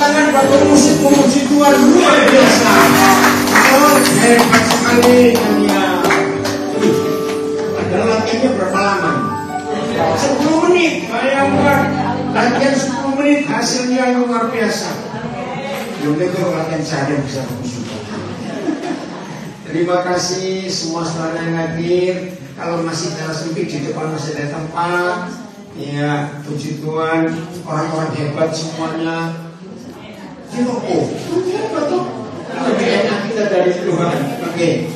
tangan buat musik memuji Tuhan luar biasa. Oh, hebat sekali kalian. Padahal latihannya berapa lama? 10 menit. Bayangkan latihan 10 menit hasilnya luar biasa. Belum itu latihan sehari bisa khusyuk. Terima kasih semua saudara yang hadir. Kalau masih jalan sempit di depan masih ada tempat. Ya, puji Tuhan, orang-orang hebat semuanya. Hebat tuh. Lebih enak kita dari Tuhan. Oke.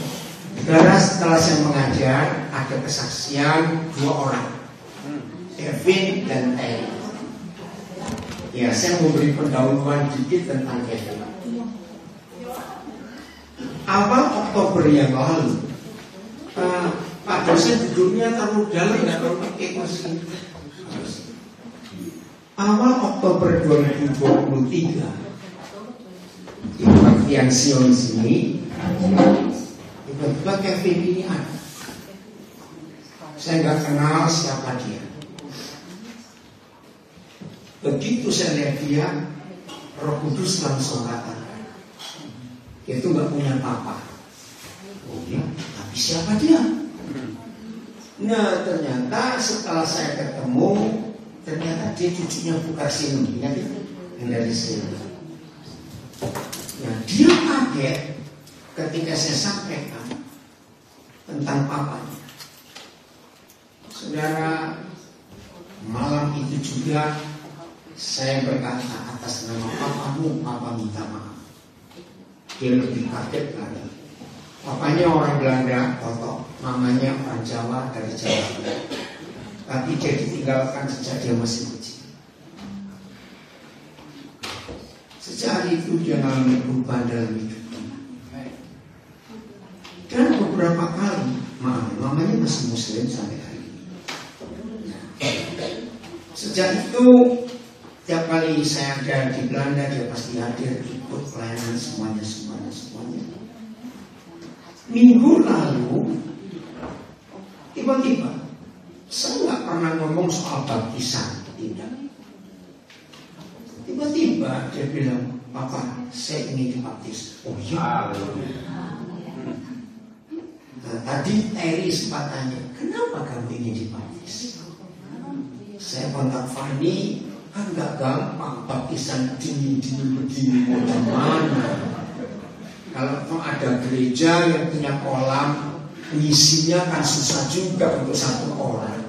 Karena setelah saya mengajar, ada kesaksian 2 orang, Kevin dan Terry. Ya, saya mau beri pendahuluan dikit tentang Kevin. Awal Oktober yang lalu, Pak dosen duduknya terlalu dalam, nggak perlu pakai kursi. Awal Oktober 2023, di Baktian Sion sini, tiba-tiba Kevin ini ada. Saya nggak kenal siapa dia. Begitu saya lihat dia, Roh Kudus langsung katakan, dia itu nggak punya papa. Oh ya, tapi siapa dia? Nah, ternyata setelah saya ketemu, ternyata dia cucunya Bukar Sinu, ingat itu? Yang dari sini. Nah, dia kaget ketika saya sampaikan tentang papanya. Saudara, malam itu juga saya berkata atas nama papamu, papa minta maaf. Dia lebih kaget lagi. Papanya orang Belanda, Toto, mamanya orang Jawa dari Jawa. Tapi dia ditinggalkan sejak dia masih kecil. Sejak hari itu dia mengalami perubahan dalam hidupnya. Dan beberapa kali, mamanya masih Muslim sampai hari ini. Sejak itu, tiap kali saya ada di Belanda, dia pasti hadir, ikut pelayanan semuanya. Minggu lalu, tiba-tiba, saya nggak pernah ngomong soal baptisan, tidak. Tiba-tiba dia bilang, Papa, saya ingin dibaptis. Oh iya. Nah, tadi Terry sempat tanya, kenapa kamu ingin dibaptis? Saya kontak Fanny, kan nggak gampang baptisan dingin-dingin begini, mau mana? Kalau ada gereja yang punya kolam, ngisinya kan susah juga untuk 1 orang.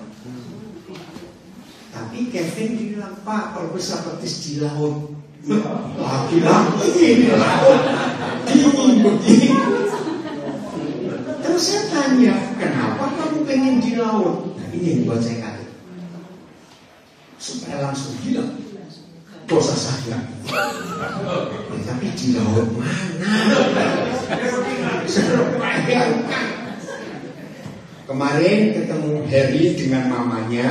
Tapi Kevin bilang, Pak, kalau bisa baptis di laut. Lagi-lagi di laut, dingin begini. Terus saya tanya, kenapa kamu pengen di laut? Nah, ini yang buat saya kaget. Supaya langsung bilang, dosa saya. Tapi di laut mana? Kemarin ketemu Harry dengan mamanya.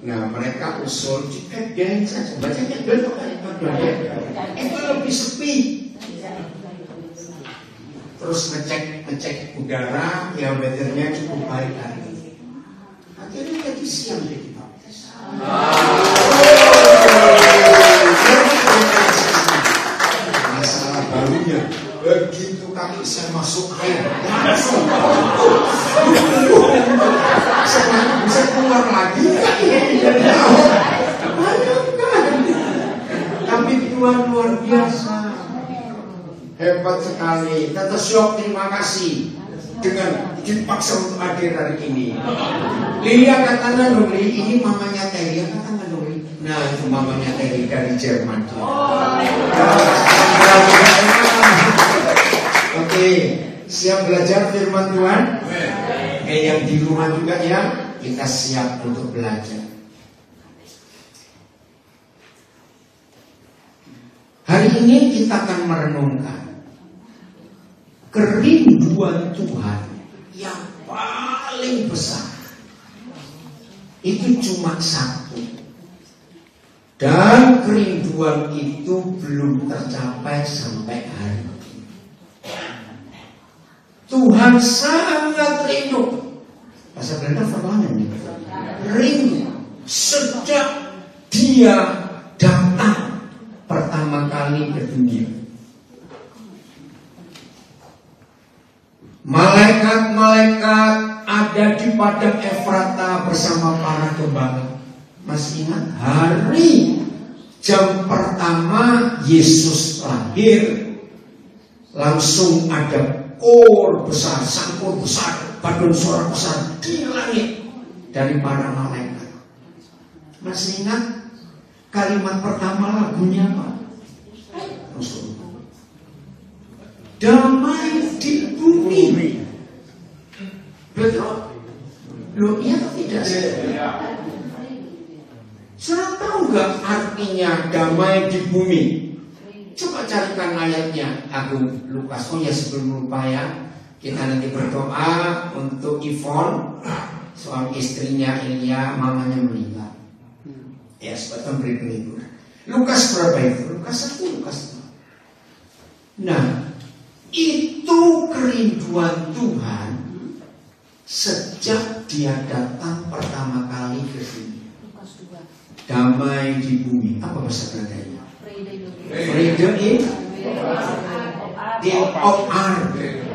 Nah, mereka usul biarin saja, baca Bible itu lebih sepi. Terus ngecek udara, ya weathernya cukup baik hari ini. Akhirnya tadi siang dia dibaptis. Masalah barunya, begitu kaki saya masuk air, langsung saya bisa keluar lagi. Tapi Tuhan luar biasa, hebat sekali. Tante Syok, terima kasih dengan dipaksa untuk hadir hari ini. Lilia katakan Nuri, ini mamanya Terry, katakan Nuri. Nah, itu mamanya Terry dari Jerman. Oke, siap belajar firman Tuhan? Yang di rumah juga ya, kita siap untuk belajar. Hari ini kita akan merenungkan kerinduan Tuhan yang paling besar. Itu cuma 1. Dan kerinduan itu belum tercapai sampai hari ini. Tuhan sangat rindu. Bahasa Belanda verlangen nih. Rindu sejak Dia datang pertama kali ke dunia. Malaikat-malaikat ada di padang Efrata bersama para gembala. Masih ingat hari jam pertama Yesus lahir, langsung ada kor besar, sangkur besar, paduan suara besar di langit dari para malaikat. Masih ingat kalimat pertama lagunya apa? Damai di bumi. Betul? Loh, iya atau tidak? Saudara tahu nggak artinya damai di bumi? Coba carikan ayatnya. Aku Lukas. Oh ya, sebelum lupa ya, kita nanti berdoa untuk Yvonne, soal istrinya Ilya, mamanya meninggal. Ya, sebetulnya beri penghiburan. Lukas berapa itu? Lukas 1, Lukas 2. Nah, itu kerinduan Tuhan sejak dia datang pertama kali ke sini. Damai di bumi. Apa bahasa Belandanya? Vrede in op aarde.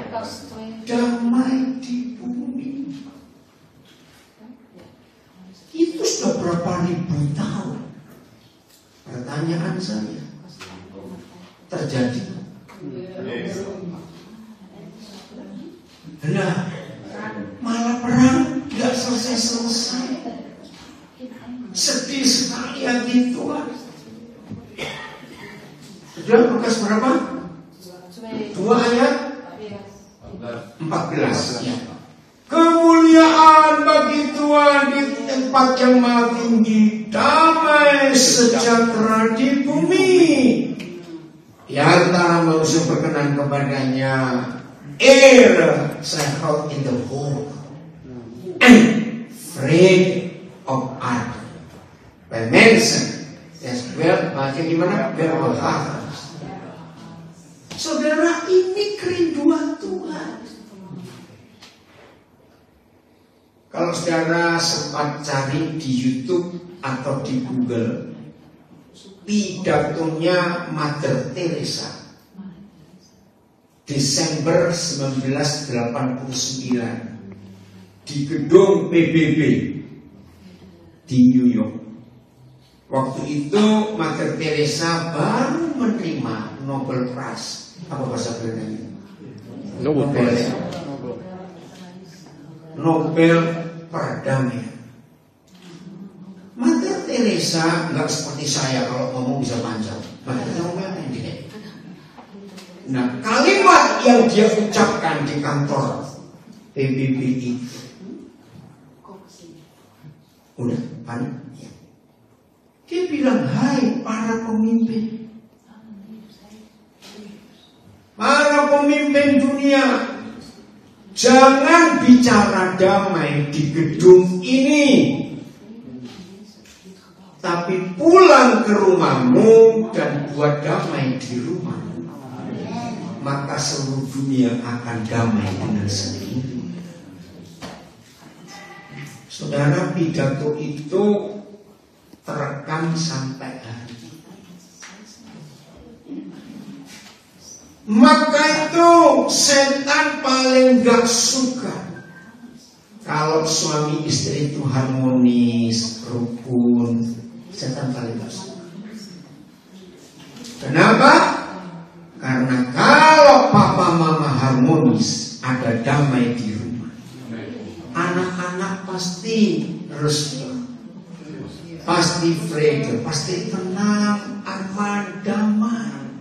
Damai di bumi. Itu sudah berapa ribu tahun? Pertanyaan saya, terjadi? Nah, malah perang nggak selesai. Sedih sekali yang Tuhan. Sudah Lukas berapa? 2 ayat 14 ya. Kemuliaan bagi Tuhan di tempat yang maha tinggi, damai sejahtera di bumi di antara manusia berkenan kepadanya. Air settled in the home and free of art. By mensen, yes, baca gimana? Berbahagia. Saudara, ini kerinduan Tuhan. Kalau saudara sempat cari di YouTube atau di Google pidatonya Mother Teresa Desember 1989 di gedung PBB di New York. Waktu itu Mother Teresa baru menerima Nobel Prize. Apa bahasa Belandanya? Nobel perdamaian. Mother Teresa nggak seperti saya kalau ngomong bisa panjang. Nah, kalimat yang dia ucapkan di kantor PBB itu, udah panik. Ya. Dia bilang, hai para pemimpin dunia, jangan bicara damai di gedung ini, tapi pulang ke rumahmu dan buat damai di rumahmu. Maka seluruh dunia akan damai dengan sendiri. Saudara, pidato itu terekam sampai hari ini. Maka itu setan paling gak suka kalau suami istri itu harmonis, rukun. Setan paling gak suka. Kenapa? Karena kalau papa mama harmonis, ada damai di rumah, anak-anak pasti restu, pasti vrede, pasti tenang, aman, damai.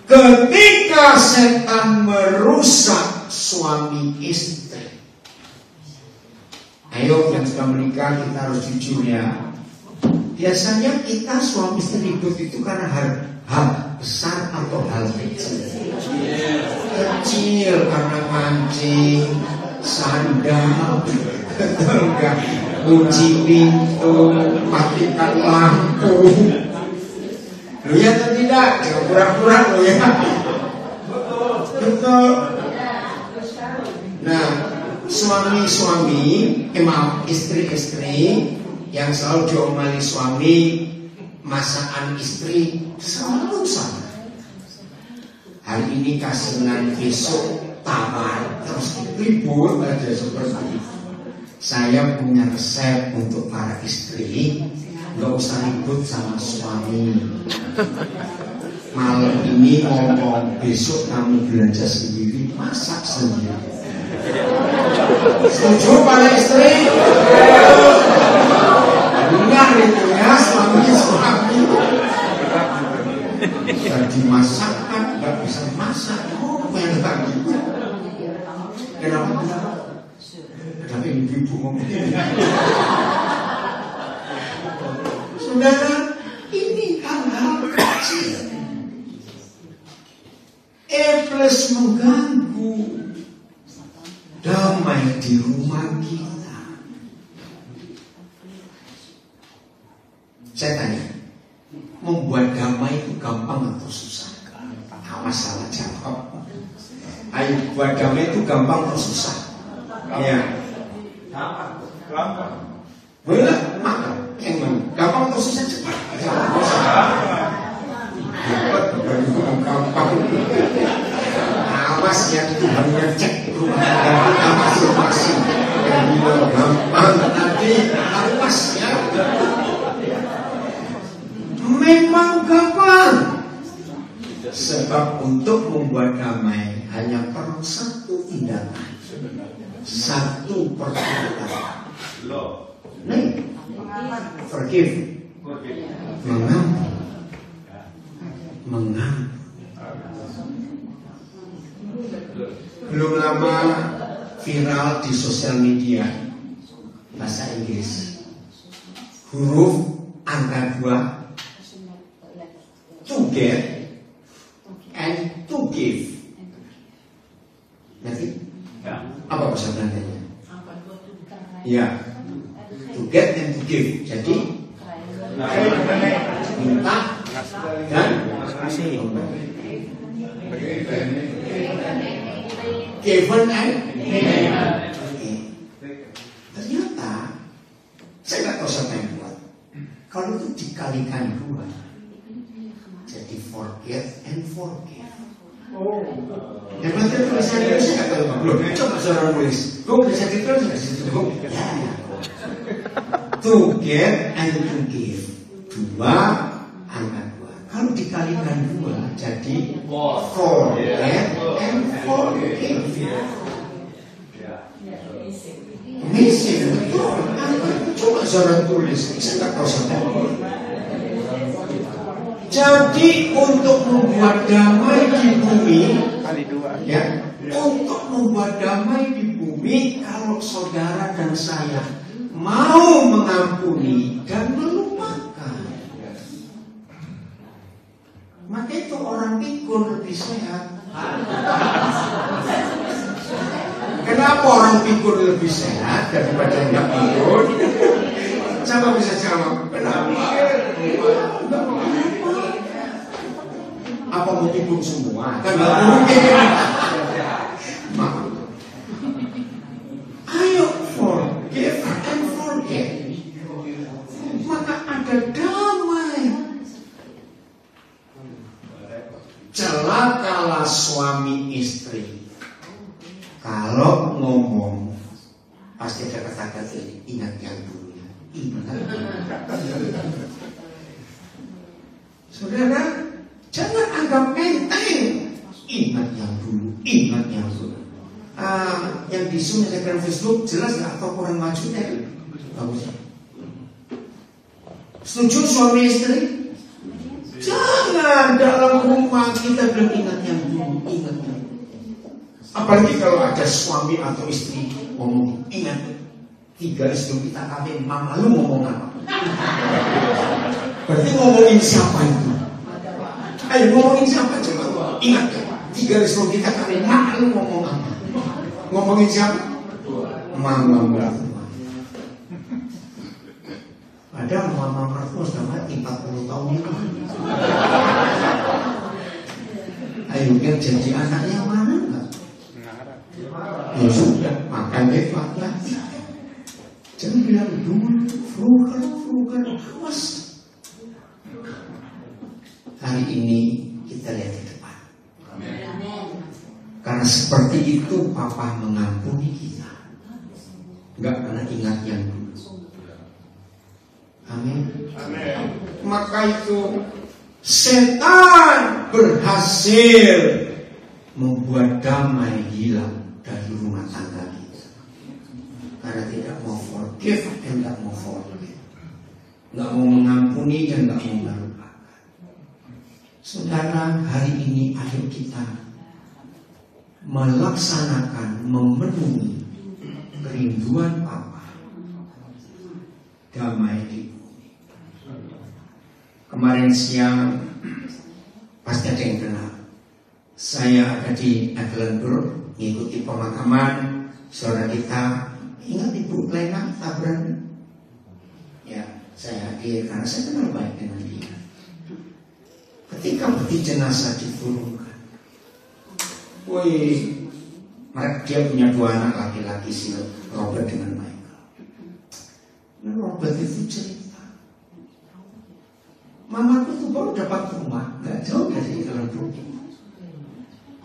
Ketika setan merusak suami istri, ayo yang sudah menikah kita harus jujur ya. Biasanya kita suami istri ribut itu karena hal besar atau hal kecil. Kecil karena mancing, sandal, enggak, kunci pintu, matikan lampu. Lu ya atau tidak? Pura-pura lu ya. Betul. Nah, suami-suami, istri-istri yang selalu diomali suami, masakan istri selalu sama. Hari ini kasinan, besok tawar, terus ribut aja seperti itu. Saya punya resep untuk para istri, nggak usah ribut sama suami. Malam ini ngomong, besok kamu belanja sendiri, masak sendiri. Setuju para istri? Enggak itu ya, suami. Jadi masakan nggak bisa masak, pengen gitu. Kenapa? Kenapa ibu ngomong ini? Saudara, ini hal-hal kecil. Plus mengganggu damai di rumah kita. Saya tanya, membuat damai itu gampang atau susah? Awas salah jawab. Ayo, buat damai itu gampang atau susah? Iya. Gampang. Boleh, maka gampang atau susah cepat. Gampang. Awas yang Tuhannya cek rumah tangga masing-masing. Yang bilang gampang nanti awas ya. Memang gampang. Sebab untuk membuat damai hanya perlu satu tindakan, satu perbuatan. Nih, forgive, mengampuni. Belum lama viral di sosial media bahasa Inggris, huruf angka 2, to get and to give. Nanti apa bahasa Belandanya? Ya, to get and to give. Jadi minta dan kasih. Given and ternyata saya nggak tahu siapa yang buat. Kalau itu dikalikan 2, jadi forget and forgive. Yang nanti tulisan itu saya nggak tahu. Belum coba seorang nulis. Gue bisa ditulis nggak sih? Ya. To get and to give. 2 angka 2. Kalau dikalikan 2 jadi forget and forgive. Missing betul. Coba seorang tulis. Saya nggak tahu siapa. Jadi untuk membuat damai di bumi, ya, untuk membuat damai di bumi, kalau saudara dan saya mau mengampuni dan melupakan, maka itu orang pikun lebih sehat. Kenapa orang pikun lebih sehat daripada yang pikun? Siapa bisa jawab? Kenapa? Apa mau pikun semua? Kan nggak mungkin. Ayo forgive and forget. Maka ada damai. Celakalah suami istri kalau ngomong pasti ada kata-kata ini, ingat yang dulu. Saudara, jangan anggap enteng. Ingat yang dulu, ingat yang dulu. Yang disuruh Facebook jelas nggak atau kurang maju ya? Bagus. Setuju suami istri? Jangan dalam rumah kita belum ingat yang dulu, ingat yang dulu. Apalagi kalau ada suami atau istri ngomong, ingat 3 hari sebelum kita kawin, mama lu ngomong apa? Berarti ngomongin siapa itu? Ayo ngomongin siapa coba? Ingat ya, 3 hari sebelum kita kawin, mama lu ngomong apa? Ngomongin siapa? Mama mertua. Padahal mama mertua sudah mati 40 tahun ini. Ayo yang janji anaknya mana enggak? Ya sudah, makan deh makan. Jangan bilang dulu, frugal, awas. hari ini kita lihat di depan. Karena seperti itu Papa mengampuni kita, nggak pernah ingat yang dulu. Amin. Maka itu setan berhasil membuat damai hilang dari rumah tangga kita, karena tidak mau forgive dan tidak mau forgive, nggak mau mengampuni dan nggak mau melupakan. Saudara, hari ini ayo kita melaksanakan, memenuhi kerinduan Papa, damai di bumi. Kemarin siang pasti ada yang kenal, saya ada di Edinburgh mengikuti pemakaman saudara kita. Ingat Ibu Lena Tabran? Ya, saya hadir karena saya kenal baik dengan dia. Ketika peti jenazah diturunkan, dia punya 2 anak laki-laki, si Robert dengan Michael. Nah, Robert itu cerita, mamaku tuh baru dapat rumah, gak jauh dari Edinburgh.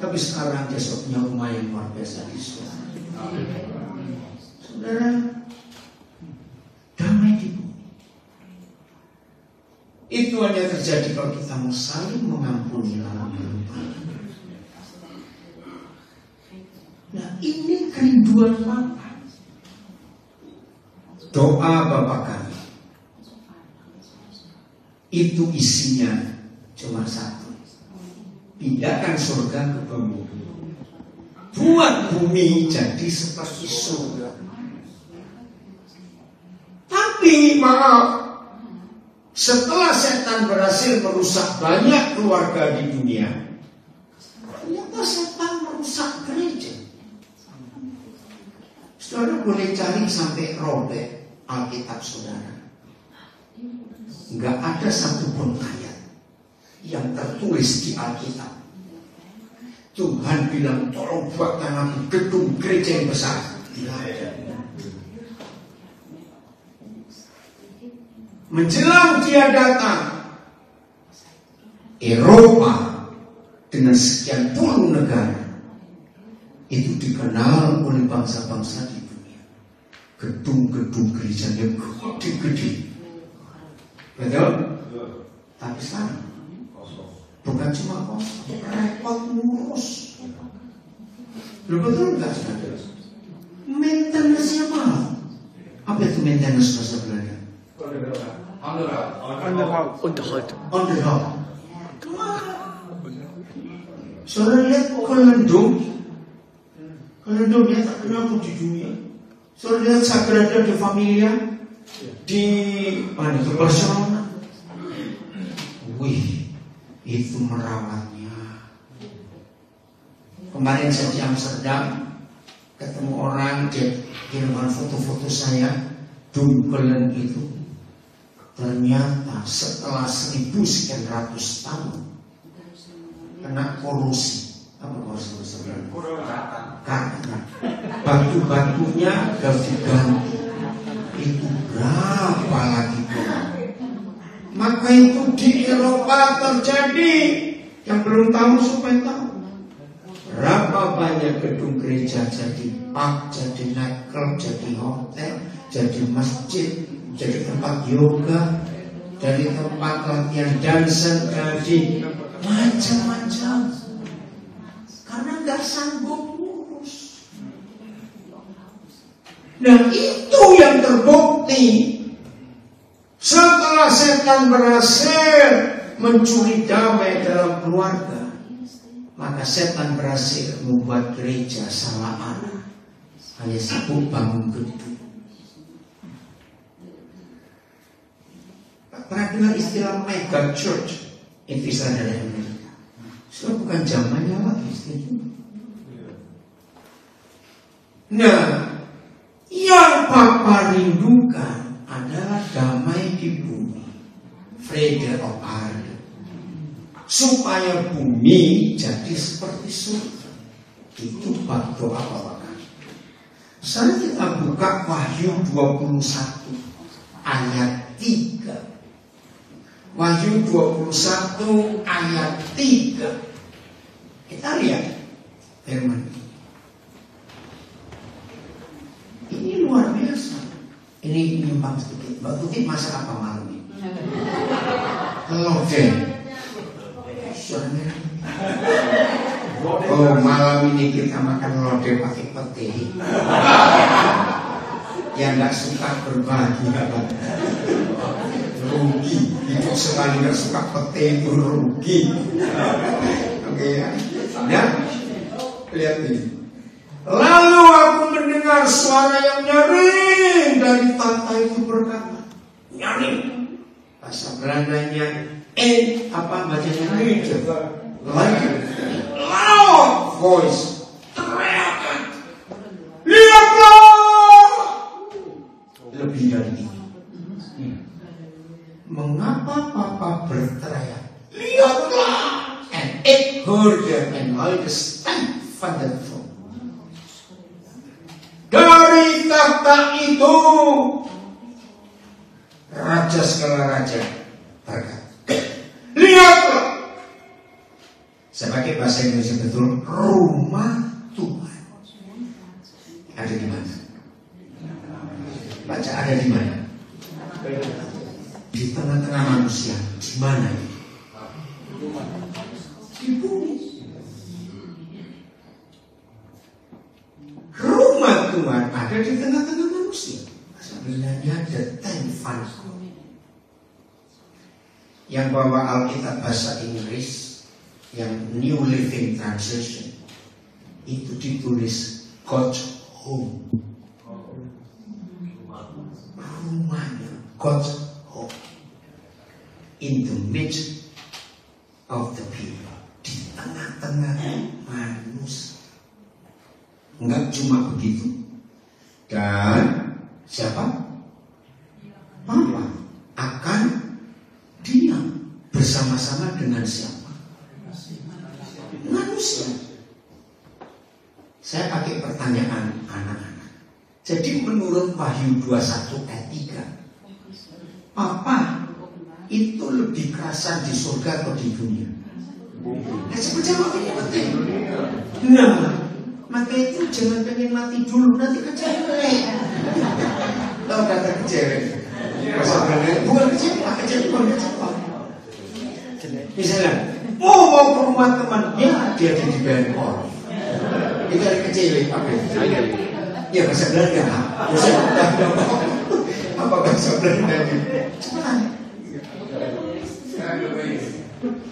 Tapi sekarang dia punya rumah yang luar biasa di surga. Saudara, damai di bumi itu hanya terjadi kalau kita mau saling mengampuni lawan melupakan. Nah, ini kerinduan Bapa. Doa Bapa kami itu isinya cuma satu: pindahkan surga ke bumi, buat bumi jadi seperti surga. Tapi maaf, setelah setan berhasil merusak banyak keluarga di dunia, ternyata setan merusak gereja. Saudara boleh cari sampai robek Alkitab saudara, nggak ada satupun ayat yang tertulis di Alkitab Tuhan bilang tolong buatkan aku gedung gereja yang besar. Tidak ada. Menjelang dia datang, Eropa dengan sekian puluh negara itu dikenal oleh bangsa-bangsa di dunia. Gedung-gedung gerejanya gede-gede. Betul? Tapi sekarang bukan cuma kosong, repot ngurus. Betul enggak saudara? Maintenance-nya mahal. Apa itu maintenance bahasa Belanda? Onderhoud. Saudara lihat Kelendong yang tak kenal pun di dunia. Saudara lihat Sagrada de Familia di mana? Di Barcelona. Wih, itu merawatnya. Kemarin saya di Amsterdam, ketemu orang, dia kirimkan foto-foto saya. Dunkelen itu ternyata setelah 1000 sekian ratus tahun kena korosi. Apa korosi? Karena batu-batunya harus diganti. Itu berapa lagi? Maka itu di Eropa terjadi. Yang belum tahu supaya tahu. Berapa banyak gedung gereja jadi pub, jadi nightclub, jadi hotel, jadi masjid, jadi tempat yoga, jadi tempat latihan dansa, jadi macam-macam. Karena nggak sanggup ngurus. Nah, itu yang terbukti. Setelah setan berhasil mencuri damai dalam keluarga, maka setan berhasil membuat gereja salah arah. Hanya sibuk bangun gedung. Pernah dengar istilah mega church? Itu istilah dari Amerika. Sudah bukan zamannya lagi istilah. Nah, yang Papa rindukan adalah damai di bumi, Vrede op aarde, supaya bumi jadi seperti surga. Itu bab doa Bapak. Sekarang kita buka Wahyu 21 ayat 3. Wahyu 21 ayat 3. Kita lihat firman ini luar biasa. Ini nyimpang sedikit. Mbak Tuti masak apa malam ini? Lodeh. Oh, malam ini kita makan lodeh pakai pete. Yang nggak suka berbagi rugi. Hidup sekali nggak suka pete itu rugi. Oke ya. Ya, lihat ini. Lalu aku mendengar suara yang nyaring dari tahta itu berkata, nyaring. Bahasa Belandanya apa bacanya nyaring? Like loud voice, teriakan, lihatlah. Lebih dari itu. Mengapa Papa berteriak? Lihatlah. And it heard them and like a stamp from the throne. Dari tahta itu raja segala raja berkata, lihatlah. Saya pakai bahasa Indonesia betul, rumah Tuhan ada di mana? Baca, ada di mana? Di tengah-tengah manusia. Di mana? Di bumi. Rumah Tuhan ada di tengah-tengah manusia. Sebenarnya ada tenfan. Yang bawa Alkitab bahasa Inggris, yang New Living Translation, itu ditulis God's home. Rumahnya, God's home. In the midst of the people. Di tengah-tengah manusia. Enggak cuma begitu. Dan siapa? Papa akan diam bersama-sama dengan siapa? Manusia. Saya pakai pertanyaan anak-anak. Jadi menurut Wahyu 21 ayat 3, Papa itu lebih kerasan di surga atau di dunia? Cepat jawab, ini penting. Nah, maka itu jangan pengen mati dulu, nanti kecewa. Tahu kata kecewa? Bukan kecewa, kecewa. Misalnya, mau ke rumah temannya, dia di Bangkok. Itu ada kecewa, apa itu? Ya bahasa Belanda. Apa bahasa Belanda? Cepat.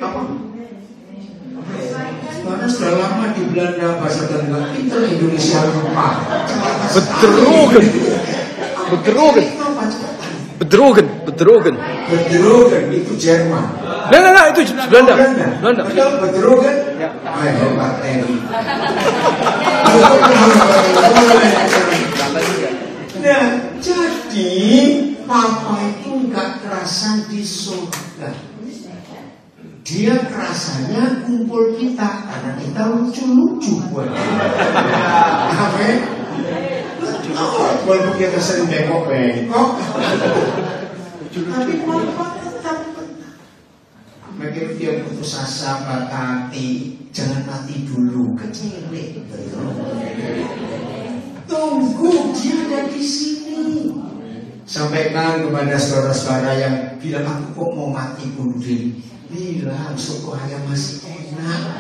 Apa? Karena sudah lama di Belanda bahasa Belanda, pintar Indonesia lupa. Bedrogen itu Jerman. Nah, itu Belanda. Betul, bedrogen. Hebat Eri. Nah, jadi Papa itu nggak kerasan di surga. Dia kerasanya kumpul kita karena kita lucu-lucu buat Amin. Walaupun kita sering bengkok-bengkok, tapi Papa tetap makin dia putus asa, hati, jangan mati dulu, kecil. Tunggu, dia ada di sini. Sampaikan kepada saudara-saudara yang bilang aku kok mau mati bunuh diri. Bilang soto ayam masih enak,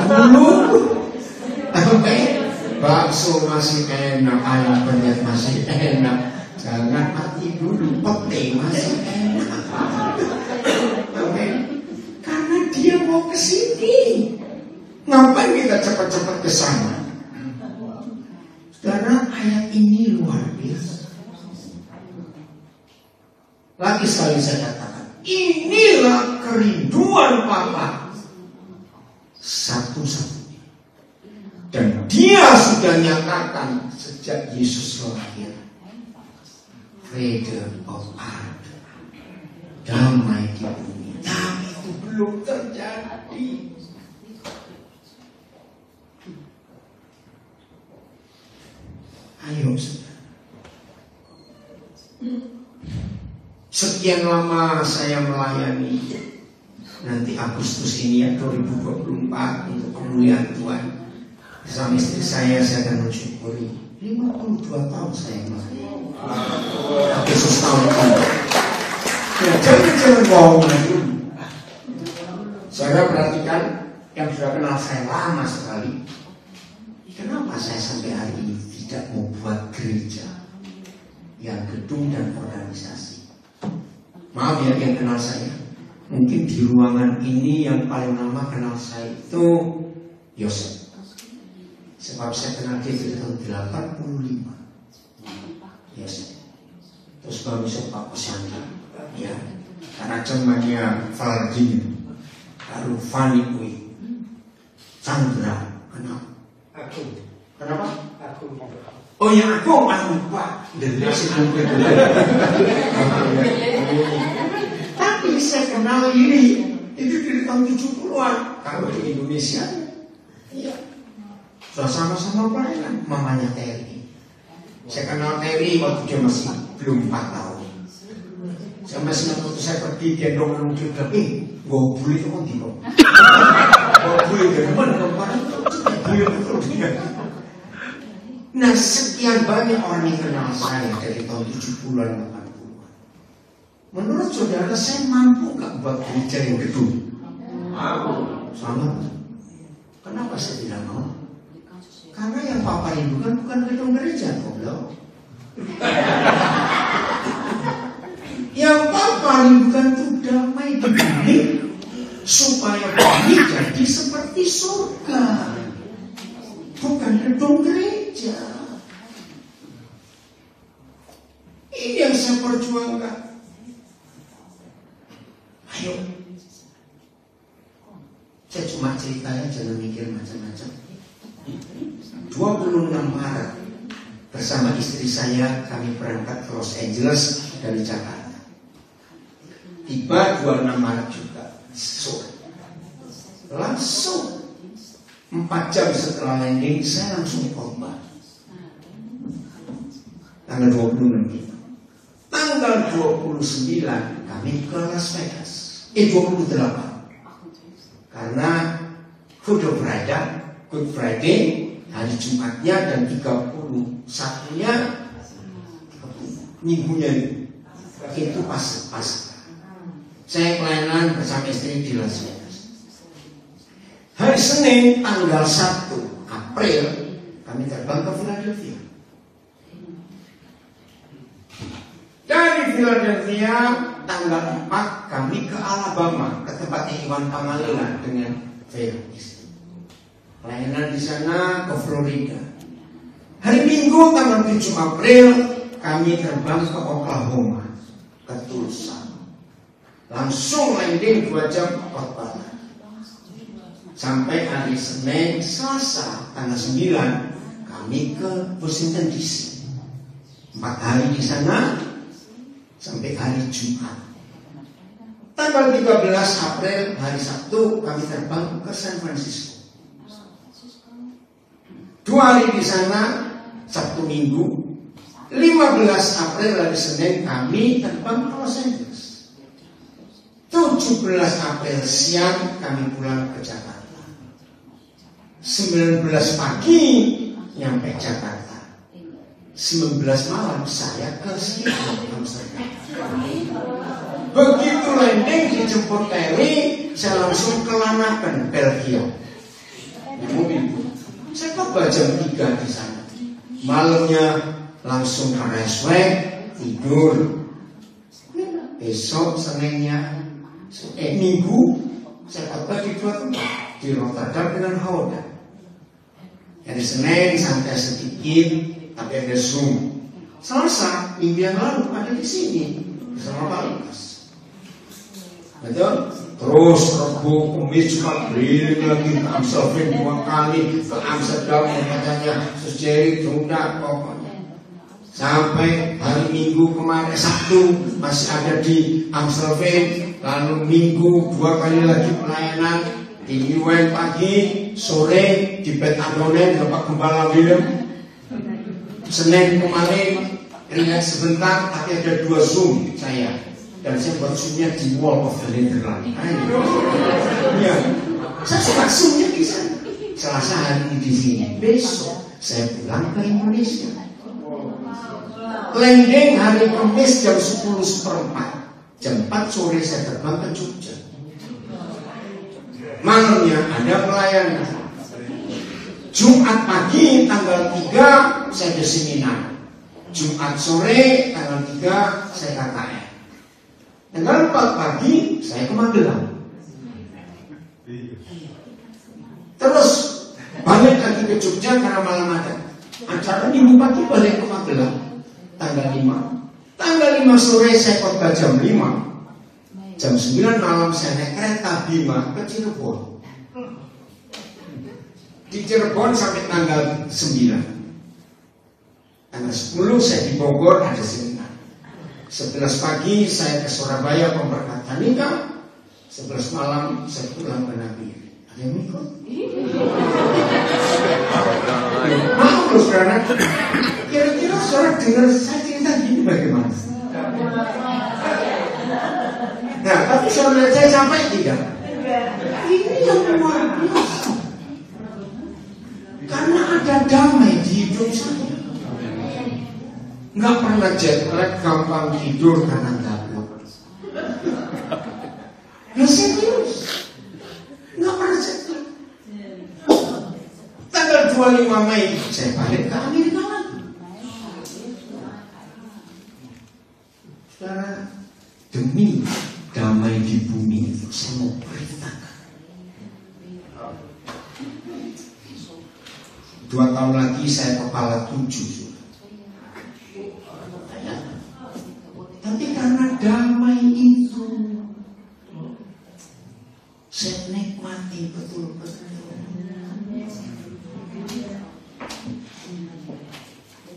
dulu, bakso masih enak, ayam penyet masih enak, jangan mati dulu, pete masih enak. Karena dia mau ke sini, ngapain kita cepat-cepat ke sana? Karena ayat ini luar biasa. Lagi sekali saya katakan, inilah kerinduan Papa satu-satunya. Dan dia sudah nyatakan sejak Yesus lahir, freedom of earth, damai di bumi. Tapi itu belum terjadi. Ayo saudara. Sekian lama saya melayani. Nanti Agustus ini ya 2024 untuk kemuliaan Tuhan. Sama istri saya akan mensyukuri 52 tahun saya melayani. Agustus tahun ini. Ya jangan bohong lagi. Saudara perhatikan yang sudah kenal saya lama sekali. Kenapa saya sampai hari ini tidak mau buat gereja yang gedung dan organisasi? Maaf ya yang kenal saya. Mungkin di ruangan ini yang paling lama kenal saya itu Yosef. Sebab saya kenal dia di tahun 85. Yosef. Terus baru Yosef Pak Pesanda. Ya, karena zamannya Valdin, baru Fani Kui, Chandra, kenapa? Oh ya aku lupa. Tapi saya kenal ini itu dari tahun 70-an. Kalau di Indonesia, iya. Sudah sama-sama pelayanan. Mamanya Terry. Saya kenal Terry waktu dia masih belum 4 tahun. Saya masih waktu saya pergi gendong anak juga. Gue buli itu kan tidak. Gue buli dari mana kemarin? Nah sekian banyak orang yang kenal saya dari tahun 70-an 80-an. Menurut saudara saya mampu gak buat gereja yang gedung? Sangat. Kenapa saya tidak mau? Karena yang Papa rindukan bukan gedung gereja, goblok. Yang Papa rindukan itu damai di bumi, supaya bumi jadi seperti surga, bukan gedung gereja. Ini yang saya perjuangkan. Ayo, saya cuma ceritanya, jangan mikir macam-macam. 26 Maret bersama istri saya kami berangkat ke Los Angeles dari Jakarta. Tiba 26 Maret juga sore. Langsung 4 jam setelah landing saya langsung khotbah. Tanggal 26 itu. Tanggal 29 kami ke Las Vegas. 28. Karena Good Friday hari Jumatnya dan 31-nya minggunya itu pas. Saya pelayanan bersama istri di Las Vegas. Hari Senin tanggal 1 April kami terbang ke Philadelphia. Dari Philadelphia tanggal 4 kami ke Alabama, ke tempatnya Iwan Pangalilan dengan Felix. Pelayanan di sana ke Florida. Hari Minggu tanggal 7 April kami terbang ke Oklahoma, ke Tulsa. Langsung landing 2 jam khotbah. Sampai hari Senin, Selasa tanggal 9 kami ke Washington DC. 4 hari di sana sampai hari Jumat. Tanggal 13 April hari Sabtu kami terbang ke San Francisco. 2 hari di sana, Sabtu Minggu. 15 April hari Senin kami terbang ke Los Angeles. 17 April siang kami pulang ke Jakarta. 19 pagi nyampe Jakarta. 19 malam saya ke Amsterdam. Begitu landing dijemput Terry, saya langsung ke Lanaken, Belgia. Di mobil. Saya coba jam 3 di sana. Malamnya langsung ke resweg, tidur. Besok Seninnya Minggu saya khotbah di 2 tempat, di Rotterdam dengan Houda. Hari Senin santai sedikit, tapi ada Zoom. Selasa minggu yang lalu ada di sini bersama Pak Lukas. Betul? Terus Rabu, Kamis, Jumat keliling lagi ke Amsterdam 2 kali, ke Amsterdam katanya Susjeri tunda pokoknya. Sampai hari Minggu kemarin Sabtu masih ada di Amsterdam. Lalu Minggu 2 kali lagi pelayanan di UN pagi, sore di Bet Adonen Bapak Gembala William. Senin kemarin ringan sebentar, tapi ada 2 Zoom saya dan saya buat zoomnya di Wall of the Netherlands. Ya, saya suka zoomnya di sana. Selasa hari ini di sini, besok saya pulang ke Indonesia. Landing hari Kamis jam 10:04, jam 4 sore saya terbang ke Jogja. Malamnya ada pelayanan. Jumat pagi tanggal 3 saya di seminar. Jumat sore tanggal 3 saya KKN. Tanggal 4 pagi saya ke Magelang. Terus balik lagi ke Jogja karena malam ada acara Minggu pagi, balik ke Magelang tanggal 5. Tanggal 5 sore saya khotbah jam 5. Jam 9 malam saya naik kereta Bima ke Cirebon. Di Cirebon sampai tanggal 9. Tanggal 10 saya di Bogor ada seminar. 11 pagi saya ke Surabaya pemberkatan nikah. 11 malam saya pulang ke Nabi. Ada yang ikut? Mau loh saudara. Kira-kira saudara dengar saya cerita gini bagaimana? Nah, tapi saudara saya sampai tidak? Ini yang luar biasa. Karena ada damai di hidup saya. Nggak pernah jet lag, gampang tidur karena gabut. Nah serius, nggak pernah jet lag. Tanggal 25 Mei saya balik ke Amerika lagi. Saudara, demi damai di bumi itu saya mau beritakan. 2 tahun lagi saya kepala 7. Tapi karena damai itu saya nikmati betul-betul.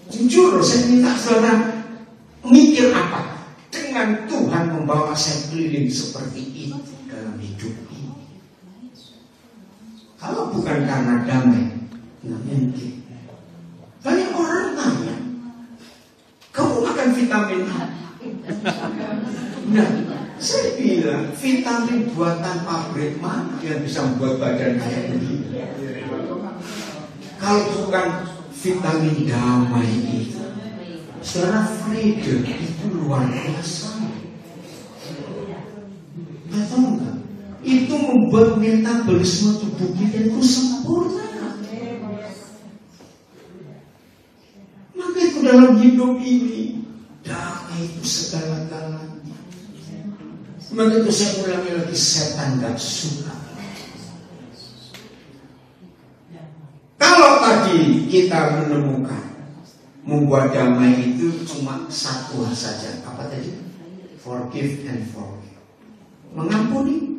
Jujur saya minta saudara mikir apa? Dengan Tuhan membawa saya keliling seperti itu dalam hidup ini. Kalau bukan karena damai, nggak mungkin. Banyak orang tanya, kamu makan vitamin apa? Nah, saya bilang vitamin buatan pabrik mana yang bisa membuat badan kayak begini? Kalau bukan vitamin damai itu, saudara, freedom itu luar biasa. Nggak tahu nggak? Itu membuat metabolisme tubuh kita itu sempurna. Maka itu dalam hidup ini damai itu segala-galanya. Maka itu saya ulangi lagi, setan gak suka. Kalau tadi kita menemukan membuat damai itu cuma satu saja, apa tadi? Forgive and forgive. Mengampuni.